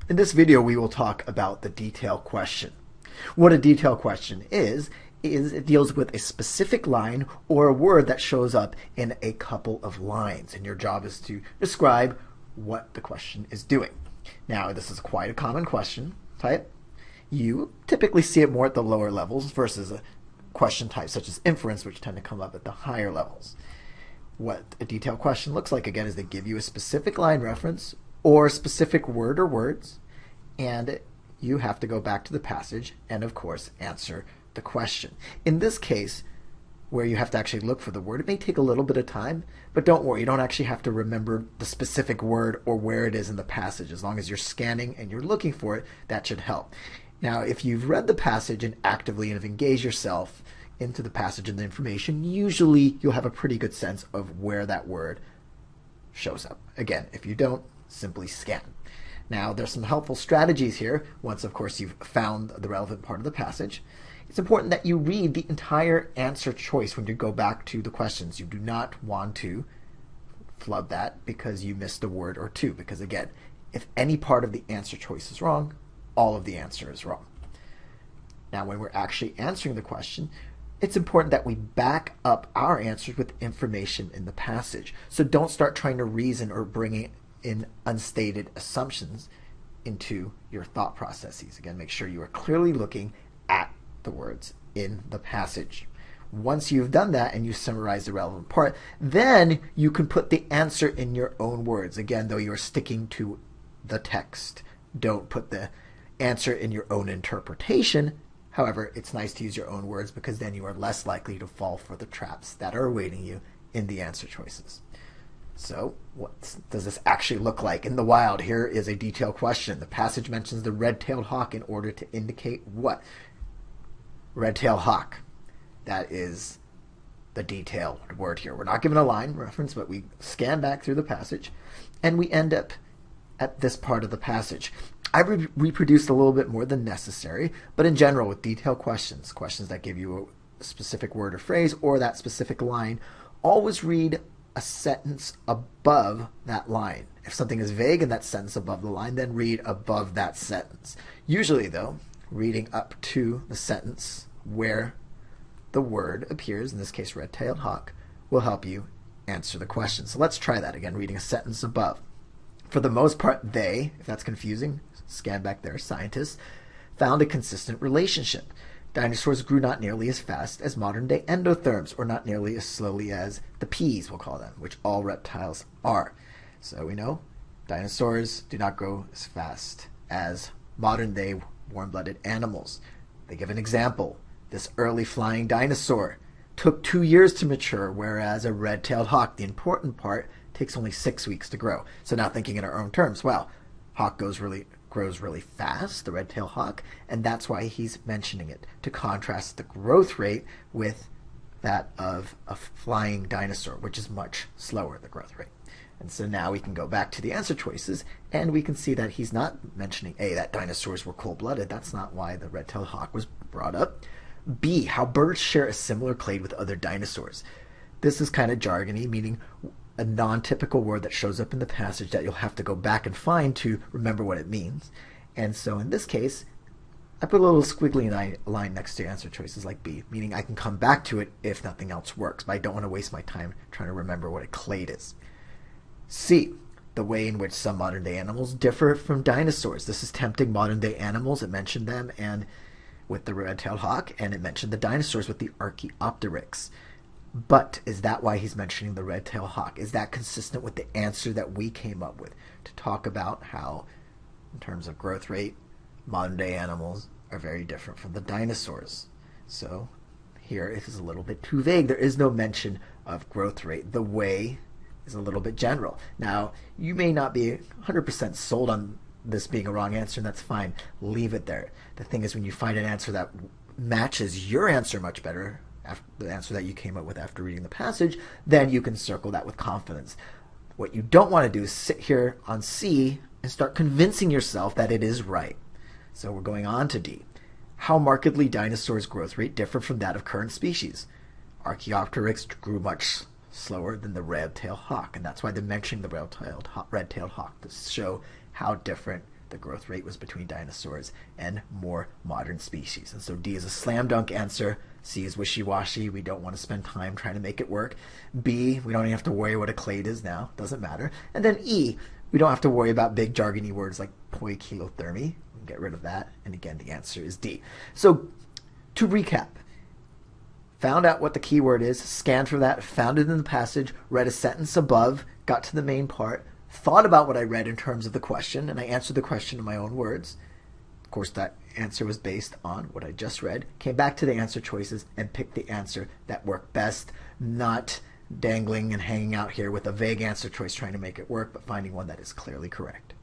In this video, we will talk about the detail question. What a detail question is it deals with a specific line or a word that shows up in a couple of lines, and your job is to describe what the question is doing. Now, this is quite a common question type. You typically see it more at the lower levels versus a question type such as inference, which tend to come up at the higher levels. What a detailed question looks like, again, is they give you a specific line reference or a specific word or words, and you have to go back to the passage and, of course, answer the question. In this case, where you have to actually look for the word, it may take a little bit of time, but don't worry, you don't actually have to remember the specific word or where it is in the passage. As long as you're scanning and you're looking for it, that should help. Now, if you've read the passage and actively have engaged yourself into the passage and the information, usually you'll have a pretty good sense of where that word shows up. Again, if you don't, simply scan. Now, there's some helpful strategies here. Once, of course, you've found the relevant part of the passage, it's important that you read the entire answer choice when you go back to the questions. You do not want to flub that because you missed a word or two. Because again, if any part of the answer choice is wrong, all of the answer is wrong. Now, when we're actually answering the question, it's important that we back up our answers with information in the passage. So don't start trying to reason or bring in unstated assumptions into your thought processes. Again, make sure you are clearly looking at the words in the passage. Once you've done that and you summarize the relevant part, then you can put the answer in your own words. Again, though, you're sticking to the text. Don't put the answer in your own interpretation. However, it's nice to use your own words because then you are less likely to fall for the traps that are awaiting you in the answer choices. So, what does this actually look like in the wild? Here is a detailed question. The passage mentions the red-tailed hawk in order to indicate what? Red-tailed hawk. That is the detailed word here. We're not given a line reference, but we scan back through the passage, and we end up at this part of the passage. I've reproduced a little bit more than necessary, but in general, with detailed questions, questions that give you a specific word or phrase or that specific line, always read a sentence above that line. If something is vague in that sentence above the line, then read above that sentence. Usually, though, reading up to the sentence where the word appears, in this case red-tailed hawk, will help you answer the question. So let's try that again, reading a sentence above. For the most part, they, if that's confusing, scan back there, scientists, found a consistent relationship. Dinosaurs grew not nearly as fast as modern-day endotherms, or not nearly as slowly as the peas, we'll call them, which all reptiles are. So we know dinosaurs do not grow as fast as modern-day warm-blooded animals. They give an example. This early flying dinosaur took 2 years to mature, whereas a red-tailed hawk, the important part, takes only 6 weeks to grow. So now thinking in our own terms, well, hawk grows really fast, the red-tailed hawk, and that's why he's mentioning it, to contrast the growth rate with that of a flying dinosaur, which is much slower, the growth rate. And so now we can go back to the answer choices, and we can see that he's not mentioning, A, that dinosaurs were cold-blooded. That's not why the red-tailed hawk was brought up. B, how birds share a similar clade with other dinosaurs. This is kind of jargony, meaning a non-typical word that shows up in the passage that you'll have to go back and find to remember what it means. And so in this case, I put a little squiggly line next to answer choices like B, meaning I can come back to it if nothing else works, but I don't want to waste my time trying to remember what a clade is. C, the way in which some modern-day animals differ from dinosaurs. This is tempting modern-day animals. It mentioned them and with the red-tailed hawk, and it mentioned the dinosaurs with the Archaeopteryx. But is that why he's mentioning the red-tailed hawk? Is that consistent with the answer that we came up with to talk about how, in terms of growth rate, modern-day animals are very different from the dinosaurs? So here it is a little bit too vague. There is no mention of growth rate. The way is a little bit general. Now, you may not be 100% sold on this being a wrong answer, and that's fine. Leave it there. The thing is, when you find an answer that matches your answer much better, after the answer that you came up with after reading the passage, then you can circle that with confidence. What you don't want to do is sit here on C and start convincing yourself that it is right. So we're going on to D. How markedly dinosaurs' growth rate differ from that of current species. Archaeopteryx grew much slower than the red-tailed hawk, and that's why they're mentioning the red-tailed hawk to show how different the growth rate was between dinosaurs and more modern species. And so D is a slam dunk answer. C is wishy-washy. We don't want to spend time trying to make it work. B, we don't even have to worry what a clade is now. Doesn't matter. And then E, we don't have to worry about big jargony words like poikilothermy. Get rid of that. And again, the answer is D. So to recap, found out what the keyword is, scanned for that, found it in the passage, read a sentence above, got to the main part, thought about what I read in terms of the question, and I answered the question in my own words. Of course, that answer was based on what I just read. Came back to the answer choices and picked the answer that worked best, not dangling and hanging out here with a vague answer choice trying to make it work, but finding one that is clearly correct.